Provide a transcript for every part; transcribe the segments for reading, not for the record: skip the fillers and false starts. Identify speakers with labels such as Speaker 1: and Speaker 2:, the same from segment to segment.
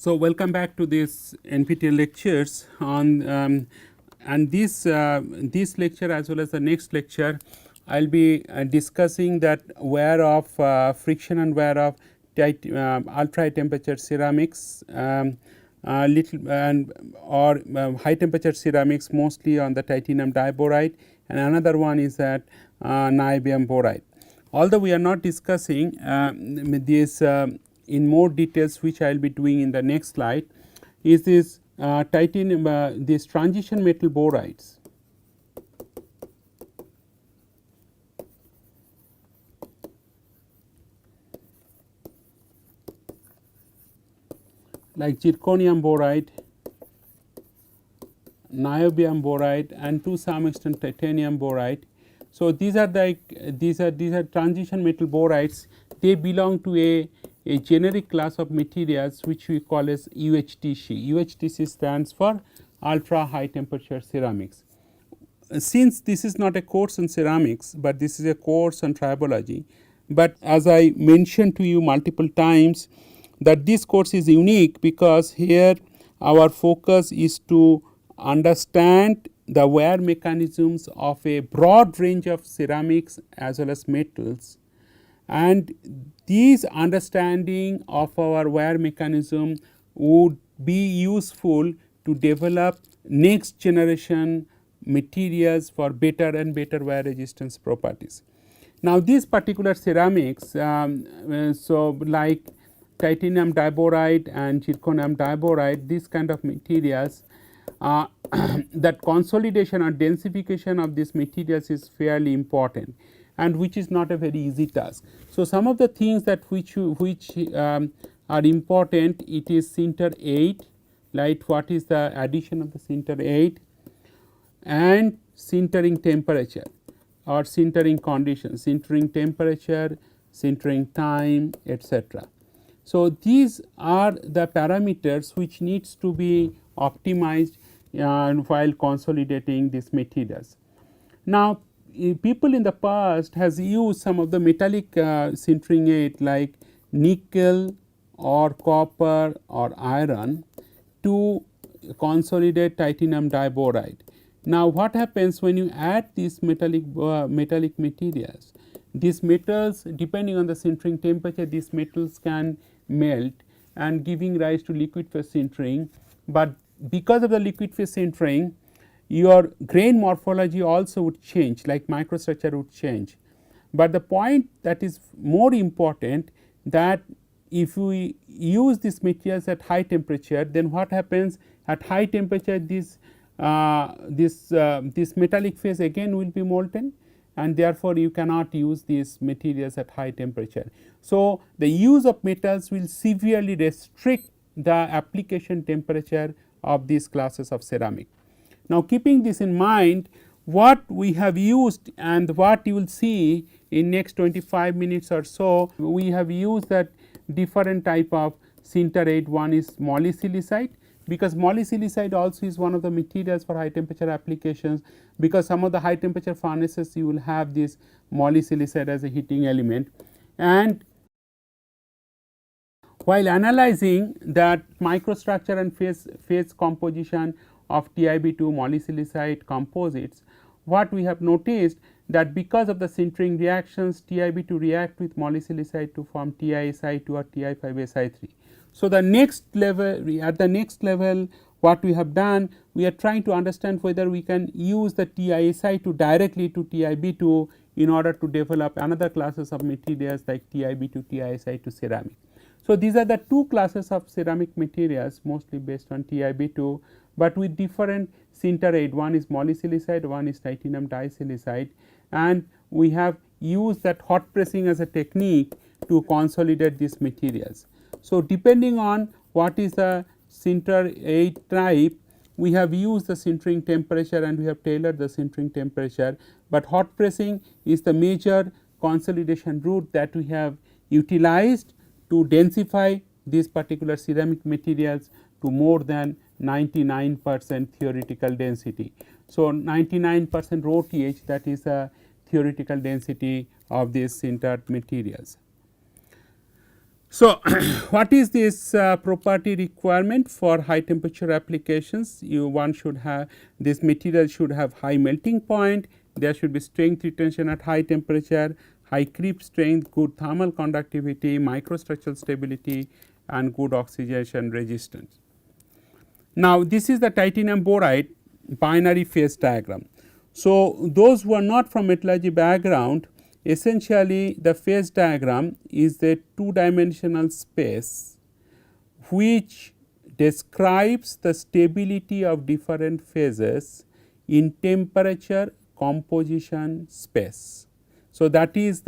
Speaker 1: So, welcome back to this NPTEL lectures on and this lecture as well as the next lecture I will be discussing that wear of friction and wear of ultra high temperature ceramics little and or high temperature ceramics mostly on the titanium diboride, and another one is that niobium boride. Although we are not discussing this in more details, which I will be doing in the next slide, is this titanium these transition metal borides. Like zirconium boride, niobium boride, and to some extent titanium boride. So, these are transition metal borides. They belong to a generic class of materials which we call as UHTC. UHTC stands for ultra high temperature ceramics. Since this is not a course on ceramics, but this is a course on tribology, but as I mentioned to you multiple times that this course is unique because here our focus is to understand the wear mechanisms of a broad range of ceramics as well as metals, and these understanding of our wear mechanism would be useful to develop next generation materials for better and better wear resistance properties. Now, these particular ceramics, so like titanium diboride and zirconium diboride, these kind of materials, that consolidation or densification of these materials is fairly important, and which is not a very easy task. So, some of the things that which are important, it is sinter 8, like what is the addition of the sinter 8 and sintering temperature or sintering conditions, sintering temperature, sintering time, etc. So, these are the parameters which needs to be optimized while consolidating these materials. Now, people in the past has used some of the metallic sintering aid like nickel or copper or iron to consolidate titanium diboride. Now, what happens when you add these metallic materials? These metals, depending on the sintering temperature, these metals can melt and giving rise to liquid phase sintering, but because of the liquid phase sintering, your grain morphology also would change, like microstructure would change. But the point that is more important, that if we use these materials at high temperature, then what happens at high temperature, this metallic phase again will be molten, and therefore, you cannot use these materials at high temperature. So, the use of metals will severely restrict the application temperature of these classes of ceramic. Now, keeping this in mind, what we have used and what you will see in next 25 minutes or so, we have used that different type of sinter aid. One is molybsilicide, because molybsilicide also is one of the materials for high temperature applications, because some of the high temperature furnaces you will have this molybsilicide as a heating element. And while analyzing that microstructure and phase composition of TiB2 molybsilicide composites, what we have noticed that because of the sintering reactions, TiB2 react with molybsilicide to form TiSi2 or Ti5Si3. So, the next level, at the next level, what we have done, we are trying to understand whether we can use the TiSi2 directly to TiB2 in order to develop another classes of materials like TiB2, TiSi2 ceramic. So, these are the two classes of ceramic materials mostly based on TiB2, but with different sinter aid. One is molybsilicide, one is titanium disilicide, and we have used that hot pressing as a technique to consolidate these materials. So, depending on what is the sinter aid type, we have used the sintering temperature and we have tailored the sintering temperature, but hot pressing is the major consolidation route that we have utilized to densify these particular ceramic materials to more than 99% theoretical density. So, 99% rho TH, that is the theoretical density of these sintered materials. So, what is this property requirement for high temperature applications? One should have, this material should have high melting point, there should be strength retention at high temperature, high creep strength, good thermal conductivity, microstructural stability, and good oxidation resistance. Now, this is the titanium boride binary phase diagram. So, those who are not from metallurgy background, essentially the phase diagram is a two-dimensional space which describes the stability of different phases in temperature composition space. So, that is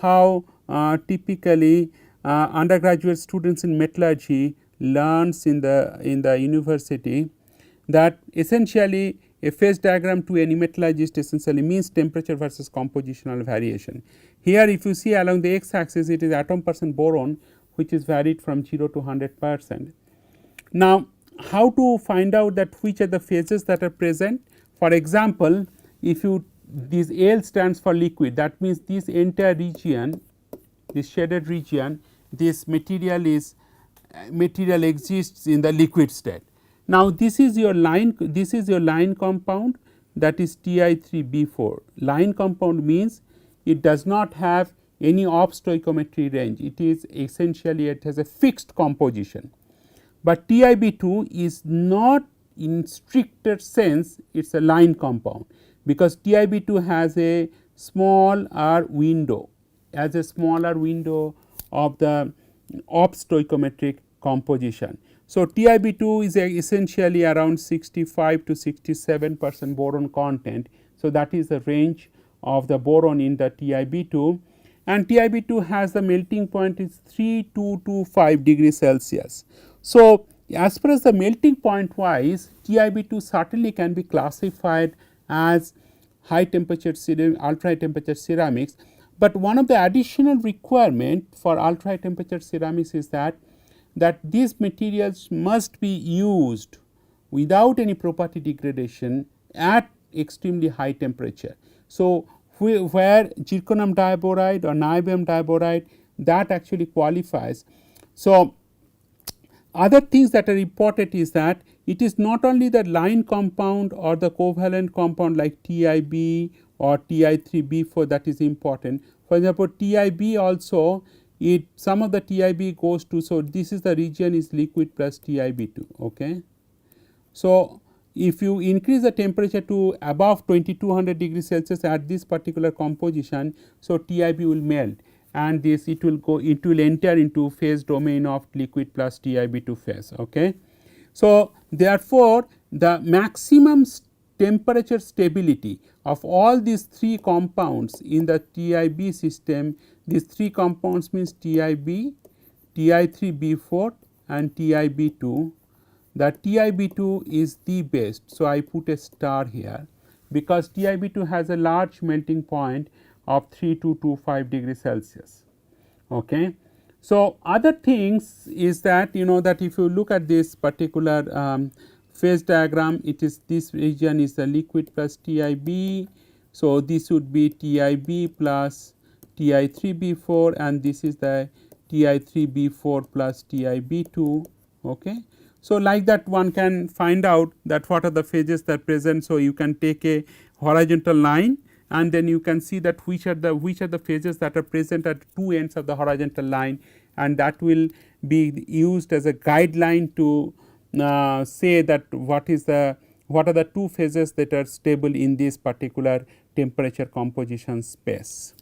Speaker 1: how typically undergraduate students in metallurgy learns in the university, that essentially a phase diagram to any metallurgist essentially means temperature versus compositional variation. Here if you see along the x axis, it is atom percent boron which is varied from 0 to 100%. Now, how to find out that which are the phases that are present? For example, if you, this L stands for liquid, that means this entire region, this shaded region, this material exists in the liquid state. Now, this is your line compound, that is Ti3B4. Line compound means it does not have any off stoichiometry range, it is essentially, it has a fixed composition. But TiB2 is not in stricter sense, it is a line compound, because TiB2 has a smaller window, of the off stoichiometric composition. So, TiB2 is essentially around 65 to 67% boron content. So, that is the range of the boron in the TiB2, and TiB2 has the melting point is 3225 degrees Celsius. So, as far as the melting point wise, TiB2 certainly can be classified as high temperature ultra high temperature ceramics, but one of the additional requirement for ultra high temperature ceramics is that these materials must be used without any property degradation at extremely high temperature. So, where zirconium diboride or niobium diboride, that actually qualifies. So, other things that are important is that it is not only the line compound or the covalent compound like TiB or Ti3B4 that is important. For example, TiB also, some of the TiB goes to, so this is the region is liquid plus TiB2. Okay. So, if you increase the temperature to above 2200 degrees Celsius at this particular composition, so TiB will melt, and this it will enter into phase domain of liquid plus TiB2 phase. Okay. So, therefore, the maximum temperature stability of all these three compounds in the TiB system, these three compounds means TiB, Ti3B4 and TiB2. The TiB2 is the best. So, I put a star here because TiB2 has a large melting point of 3225 degrees Celsius. Okay. So, other things is that that if you look at this particular phase diagram, it is this region is the liquid plus TiB. So, this would be TiB plus Ti3B4 and this is the Ti3B4 plus TiB2. Okay. So, like that one can find out that what are the phases that are present. So, you can take a horizontal line and then you can see that which are the phases that are present at two ends of the horizontal line, and that will be used as a guideline to say that what are the two phases that are stable in this particular temperature composition space.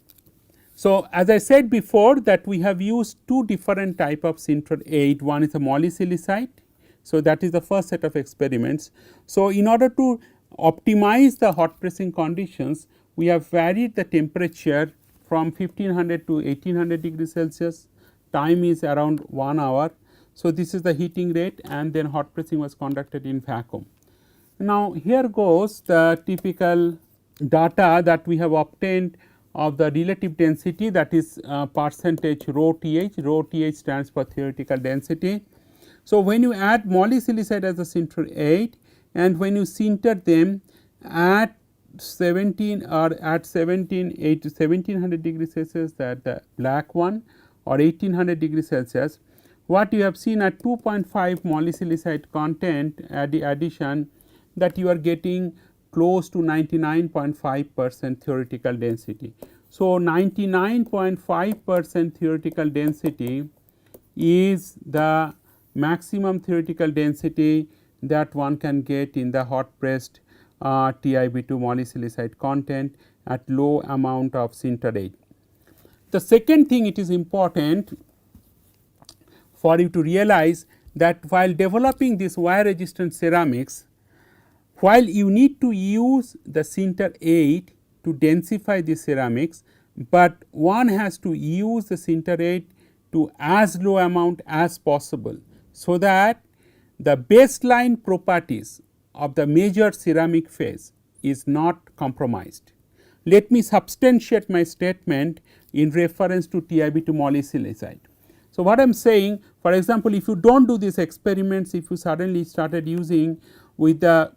Speaker 1: So, as I said before that we have used two different type of sinter 8, one is a molybsilicide. So, that is the first set of experiments. So, in order to optimize the hot pressing conditions, we have varied the temperature from 1500 to 1800 degrees Celsius, time is around 1 hour. So, this is the heating rate and then hot pressing was conducted in vacuum. Now, here goes the typical data that we have obtained of the relative density, that is percentage rho Th, rho Th stands for theoretical density. So, when you add molybsilicide as a sinter 8 and when you sinter them at 1700 degrees Celsius, that the black one, or 1800 degrees Celsius, what you have seen at 2.5 molybdenite content addition, that you are getting close to 99.5% theoretical density. So, 99.5% theoretical density is the maximum theoretical density that one can get in the hot pressed TiB2 molybdenite content at low amount of sinter rate. The second thing, it is important for you to realize that while developing this wire resistant ceramics, while you need to use the sinter 8 to densify the ceramics, but one has to use the sinter 8 to as low amount as possible, so that the baseline properties of the major ceramic phase is not compromised. Let me substantiate my statement in reference to TiB2 molybdenite. So, what I am saying, for example, if you do not do these experiments, if you suddenly started using with the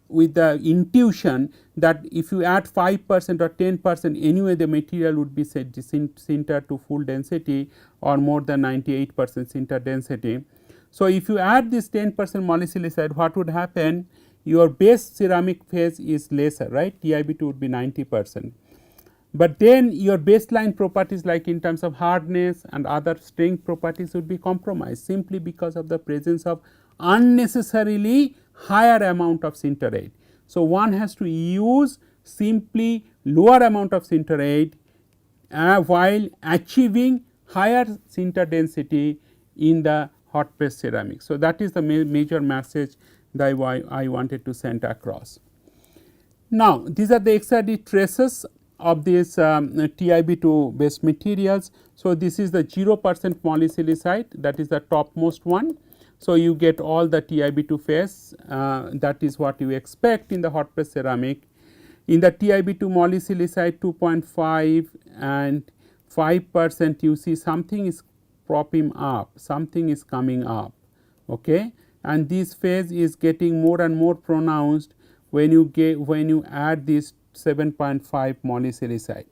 Speaker 1: intuition that if you add 5% or 10%, anyway the material would be set sintered to full density or more than 98% sinter density. So, if you add this 10% molybdenite, what would happen? Your base ceramic phase is lesser, right? TiB2 would be 90%. But then your baseline properties, like in terms of hardness and other strength properties, would be compromised simply because of the presence of unnecessarily higher amount of sinter rate. So, one has to use simply lower amount of sinter rate while achieving higher sinter density in the hot press ceramics. So, that is the major message that I wanted to send across. Now, these are the XRD traces of these TiB2 based materials. So, this is the 0% molybdenite, that is the topmost one. So, you get all the TiB2 phase, that is what you expect in the hot press ceramic. In the TiB2 molybdenite 2.5 and 5%, you see something is propping up, something is coming up, okay? And this phase is getting more and more pronounced when you add this 7.5 molybdenite.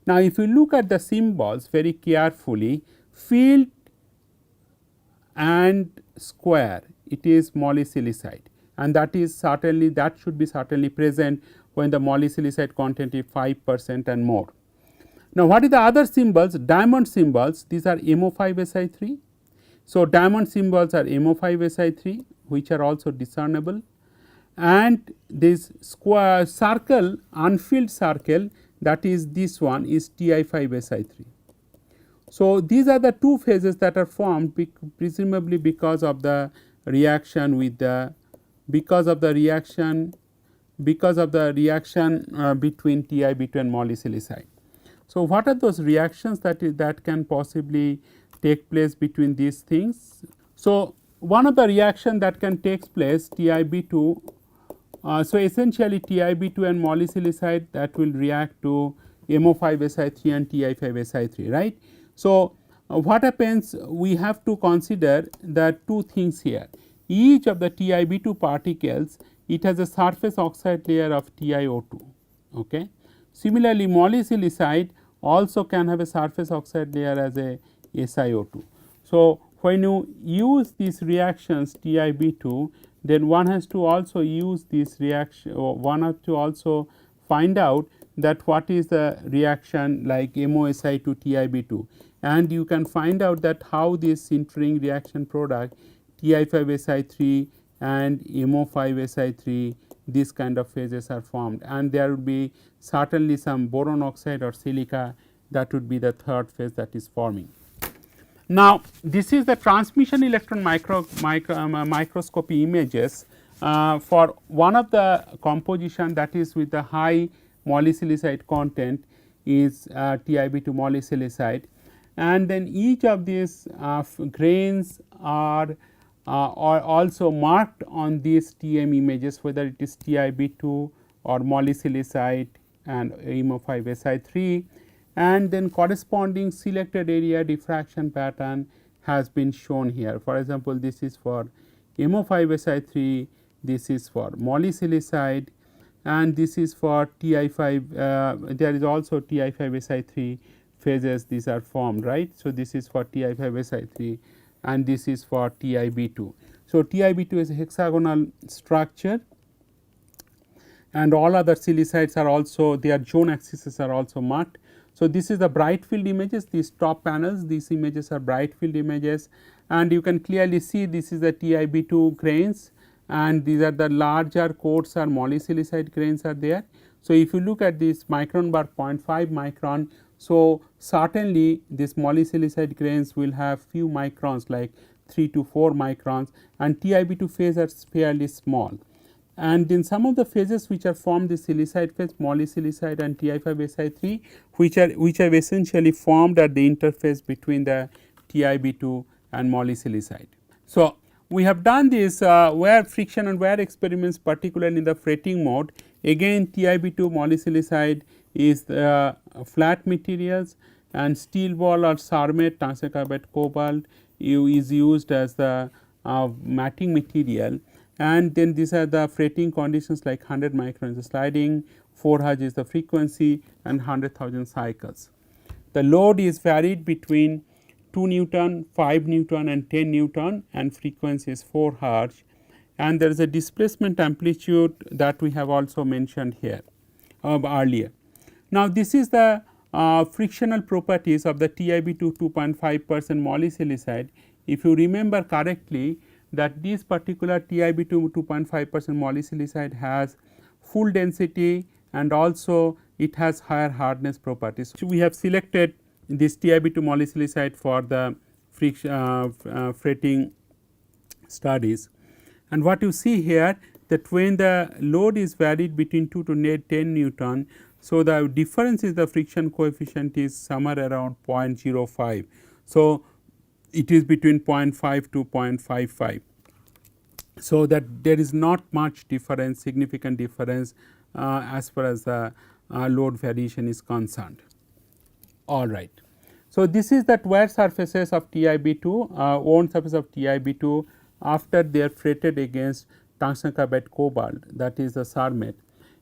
Speaker 1: Now, if you look at the symbols very carefully, field and square, it is molybdenite, and that is certainly, that should be certainly present when the molybdenite content is 5% and more. Now, what is the other symbols? Diamond symbols, these are MO5Si3. So, diamond symbols are MO5Si3, which are also discernible, and this square circle, unfilled circle, that is this one, is Ti5Si3. So, these are the two phases that are formed presumably because of the reaction with the reaction between TiB2 and molybdenite. So, what are those reactions that can possibly take place between these things? So, one of the reaction that can take place TiB2, so essentially TiB2 and molybdenite, that will react to MO5Si3 and Ti5Si3, right. So, what happens, we have to consider the two things here. Each of the TiB2 particles, it has a surface oxide layer of TiO2. Okay. Similarly, molybdenite also can have a surface oxide layer as a SiO2. So, when you use these reactions TiB2, then one has to also use this reaction, one has to also find out that what is the reaction like MoSi to TiB2, and you can find out that how this sintering reaction product Ti5Si3 and MO5Si3, these kind of phases are formed, and there would be certainly some boron oxide or silica, that would be the third phase that is forming. Now, this is the transmission electron microscopy images for one of the composition, that is with the high molybdenite content is TiB2 molybdenite, and then each of these grains are also marked on these TM images, whether it is TiB2 or molybdenite and MO5Si3, and then corresponding selected area diffraction pattern has been shown here. For example, this is for MO5Si3, this is for molybdenite, and this is for Ti5, there is also Ti5Si3 phases these are formed, right. So, this is for Ti5Si3 and this is for TiB2. So, TiB2 is a hexagonal structure and all other silicides are also their zone axes are also marked. So, this is the bright field images, these top panels, these images are bright field images and you can clearly see this is the TiB2 grains and these are the larger coats or molysilicide grains are there. So, if you look at this micron bar 0.5 micron, so certainly this molysilicide grains will have few microns like 3 to 4 microns and TiB2 phase are fairly small. And in some of the phases which are formed the silicide phase, molysilicide and Ti5Si3 which have essentially formed at the interface between the TiB2 and molysilicide. So, we have done this wear friction and wear experiments particularly in the fretting mode. Again TiB2 molysilicide is flat materials and steel ball or cermet tungsten carbide cobalt is used as the matting material. And then these are the fretting conditions like 100 microns sliding, 4 Hz is the frequency and 100,000 cycles. The load is varied between 2 Newton, 5 Newton and 10 Newton and frequency is 4 Hz and there is a displacement amplitude that we have also mentioned here earlier. Now, this is the frictional properties of the TiB2 2.5% molysilicide. If you remember correctly that this particular TiB2 2.5% molysilicide has full density and also it has higher hardness properties. So, we have selected this TiB2 molysilicide for the fretting studies. And what you see here that when the load is varied between 2 to 10 Newton. So, the difference is the friction coefficient is somewhere around 0.05. So, it is between 0.5 to 0.55. So, that there is not much difference, significant difference as far as the load variation is concerned. All right. So, this is that wear surfaces of TiB2, worn surface of TiB2 after they are fretted against tungsten carbide cobalt, that is the cermet.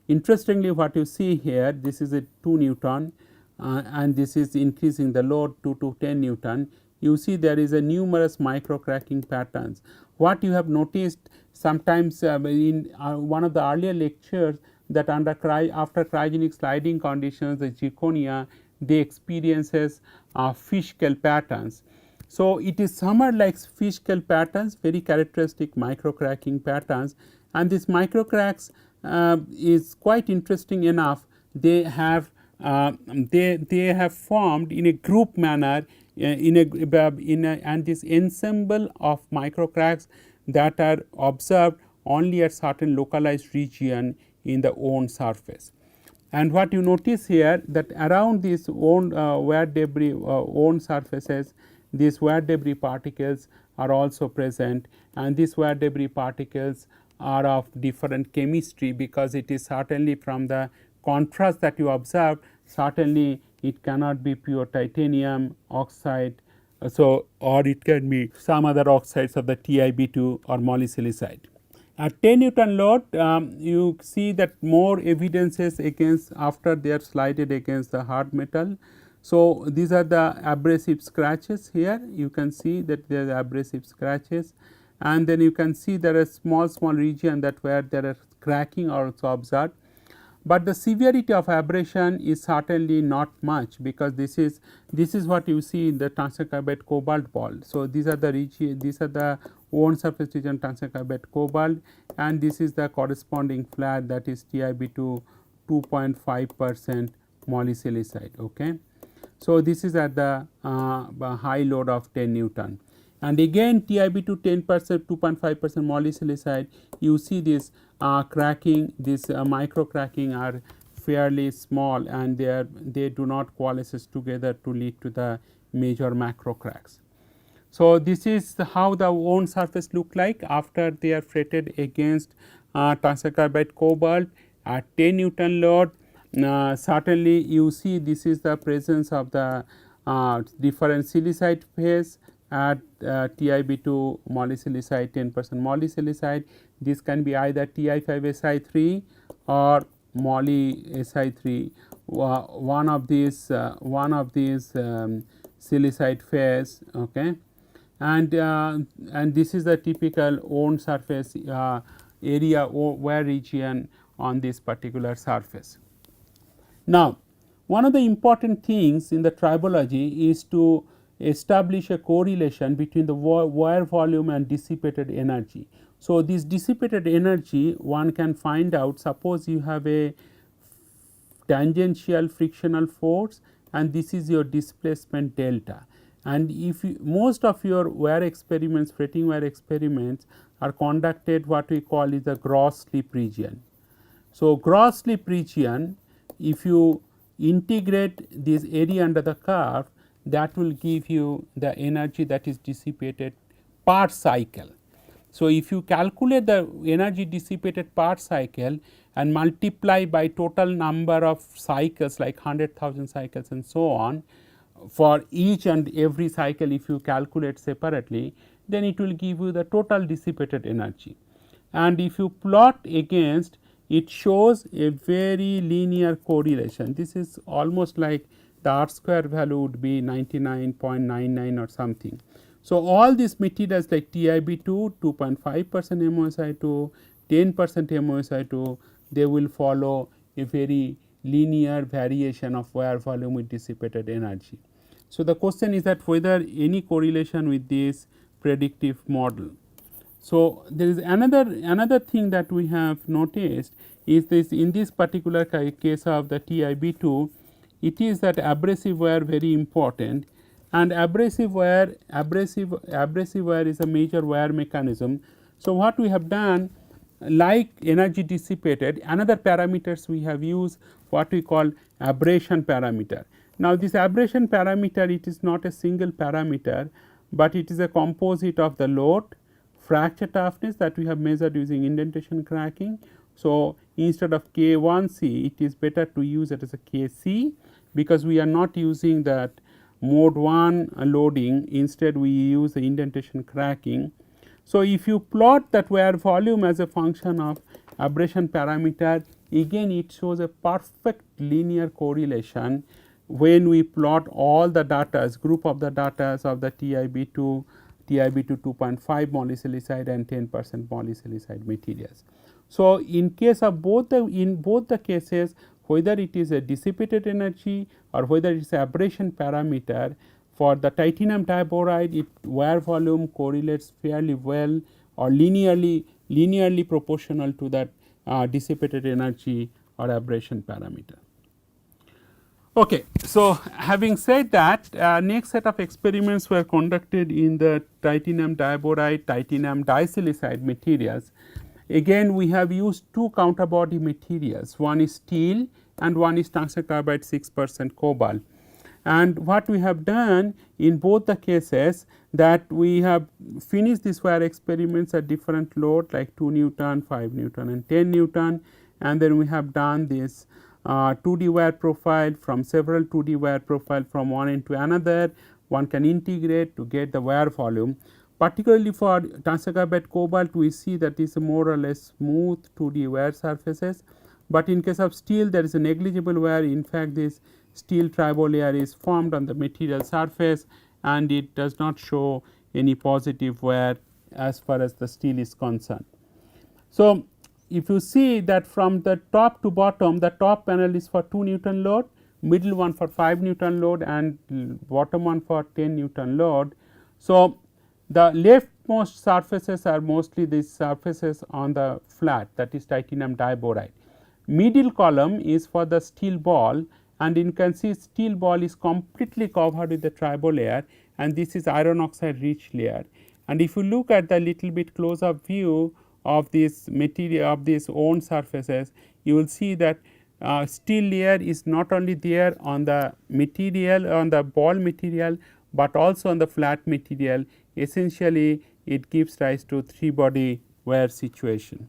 Speaker 1: Interestingly, what you see here, this is a 2 Newton and this is increasing the load 2 to 10 Newton. You see there is a numerous micro cracking patterns. What you have noticed sometimes in one of the earlier lectures that after cryogenic sliding conditions the zirconia they experiences fish scale patterns. So, it is somewhat like fish scale patterns, very characteristic micro cracking patterns and this micro cracks is quite interesting enough. They have formed in a group manner and this ensemble of micro cracks that are observed only at certain localized region in the worn surface. And what you notice here that around these worn wear debris worn surfaces, these wear debris particles are also present and these wear debris particles are of different chemistry because it is certainly from the contrast that you observe, certainly it cannot be pure titanium oxide. So, or it can be some other oxides of the TiB2 or molysilicide. At 10 Newton load, you see that more evidences against after they are slided against the hard metal. So, these are the abrasive scratches here, you can see that there are abrasive scratches and then you can see there are small region that where there are cracking also observed. But the severity of abrasion is certainly not much because this is what you see in the tungsten carbide cobalt ball. So, these are the worn surface region tungsten carbide cobalt and this is the corresponding flat that is TiB2 2.5% molysilicide. Okay. So, this is at the high load of 10 Newton and again TiB2 10% 2.5% molysilicide, you see this cracking, this micro cracking are fairly small and they do not coalesce together to lead to the major macro cracks. So, this is how the worn surface look like after they are fretted against tungsten carbide cobalt at 10 Newton load. Certainly, you see this is the presence of the different silicide phase at TiB2 molysilicide 10% molysilicide. This can be either Ti5Si3 or moly Si3 one of these silicide phase, okay, and this is the typical wound surface area or wear region on this particular surface. Now, one of the important things in the tribology is to establish a correlation between the wear volume and dissipated energy. So, this dissipated energy one can find out, suppose you have a tangential frictional force and this is your displacement delta, and if you, most of your wear experiments, fretting wear experiments are conducted what we call is the gross slip region. So, gross slip region, if you integrate this area under the curve, that will give you the energy that is dissipated per cycle. So, if you calculate the energy dissipated per cycle and multiply by total number of cycles like 100,000 cycles and so on, for each and every cycle if you calculate separately, then it will give you the total dissipated energy. And if you plot against, it shows a very linear correlation. This is almost like the R square value would be 99.99 or something. So, all these materials like TiB2, 2.5% MoSI2, 10% MoSI2, they will follow a very linear variation of wear volume with dissipated energy. So, the question is that whether any correlation with this predictive model. So, there is another thing that we have noticed is this, in this particular case of the TiB2, it is that abrasive wear very important, and abrasive wear is a major wear mechanism. So, what we have done, like energy dissipated, another parameters we have used what we call abrasion parameter. Now, this abrasion parameter, it is not a single parameter, but it is a composite of the load, fracture toughness that we have measured using indentation cracking. So, instead of K1C, it is better to use it as a Kc, because we are not using that mode 1 loading, instead we use the indentation cracking. So, if you plot that wear volume as a function of abrasion parameter, again it shows a perfect linear correlation when we plot all the data, group of the data of the TiB2 2.5 molybdenum and 10% molybdenum materials. So, in case of both the cases, whether it is a dissipated energy or whether it is abrasion parameter, for the titanium diboride, wear volume correlates fairly well or linearly proportional to that dissipated energy or abrasion parameter. Okay. So, having said that, next set of experiments were conducted in the titanium diboride, titanium disilicide materials. Again, we have used two counterbody materials, one is steel and one is tungsten carbide 6% cobalt. And what we have done in both the cases, that we have finished these wear experiments at different load like 2 Newton, 5 Newton and 10 Newton, and then we have done this 2D wear profile from several 2D wear profile from one end to another. One can integrate to get the wear volume. Particularly for tungsten carbide cobalt, we see that this is more or less smooth 2D wear surfaces, but in case of steel there is a negligible wear. In fact, this steel tribolayer is formed on the material surface and it does not show any positive wear as far as the steel is concerned. So, if you see that from the top to bottom, the top panel is for 2 Newton load, middle one for 5 Newton load and bottom one for 10 Newton load. So, the leftmost surfaces are mostly these surfaces on the flat, that is titanium diboride. Middle column is for the steel ball, and you can see steel ball is completely covered with the tribolayer, and this is iron oxide rich layer. And if you look at the little bit close up view of this material, of these wound surfaces, you will see that steel layer is not only there on the material, on the ball material, but also on the flat material. Essentially, it gives rise to 3 body wear situation.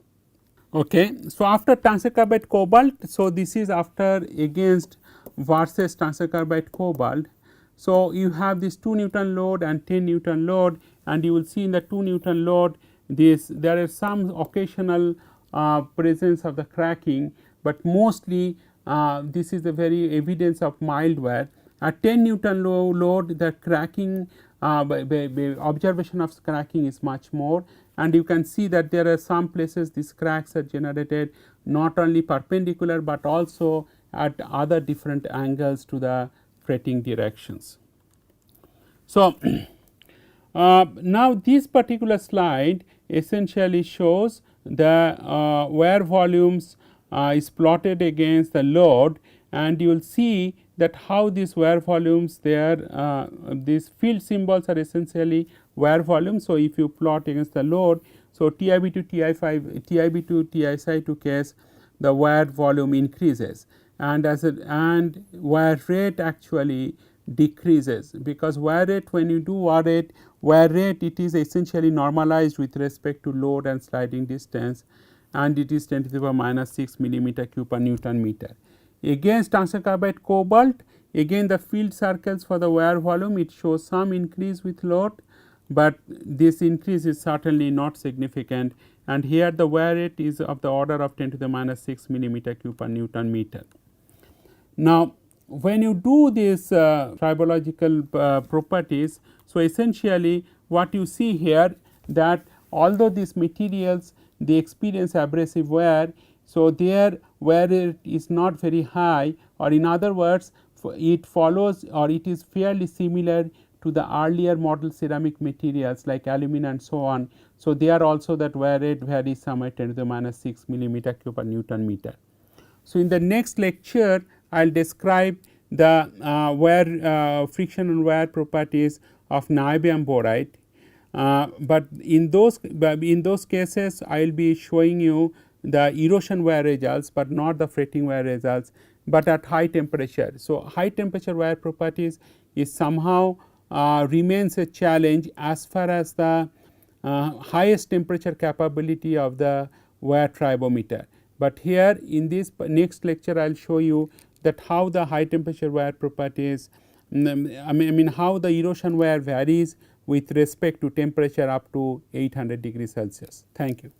Speaker 1: Okay. So, after tungsten carbide cobalt, so this is after against versus tungsten carbide cobalt. So, you have this 2 Newton load and 10 Newton load, and you will see in the 2 Newton load there is some occasional presence of the cracking, but mostly this is the very evidence of mild wear. At 10 Newton load, the cracking observation of cracking is much more, and you can see that there are some places these cracks are generated not only perpendicular, but also at other different angles to the fretting directions. So, now this particular slide essentially shows the wear volumes is plotted against the load, and you will see that how these wear volumes there, these field symbols are essentially wear volume. So, if you plot against the load, so TIB to TI5, TIB to TSI2 case, the wear volume increases, and and wear rate actually decreases, because wear rate, when you do wear rate, it is essentially normalized with respect to load and sliding distance, and it is 10 to the power minus 6 millimeter cube per Newton meter. Against tungsten carbide cobalt, again the field circles for the wear volume, it shows some increase with load, but this increase is certainly not significant, and here the wear rate is of the order of 10 to the minus 6 millimeter cube per Newton meter. Now, when you do these tribological properties, so essentially what you see here, that although these materials they experience abrasive wear, so their wear rate is not very high, or in other words it follows, or it is fairly similar to the earlier model ceramic materials like aluminum and so on. So, there also that wear rate varies somewhere 10 to the minus 6 millimeter cube per Newton meter. So, in the next lecture I will describe the wear friction and wear properties of niobium boride, but in those cases I will be showing you the erosion wear results, but not the fretting wear results, but at high temperature. So, high temperature wear properties is somehow remains a challenge as far as the highest temperature capability of the wear tribometer. But here in this next lecture I will show you that how the high temperature wear properties, I mean how the erosion wear varies with respect to temperature up to 800 degrees Celsius. Thank you.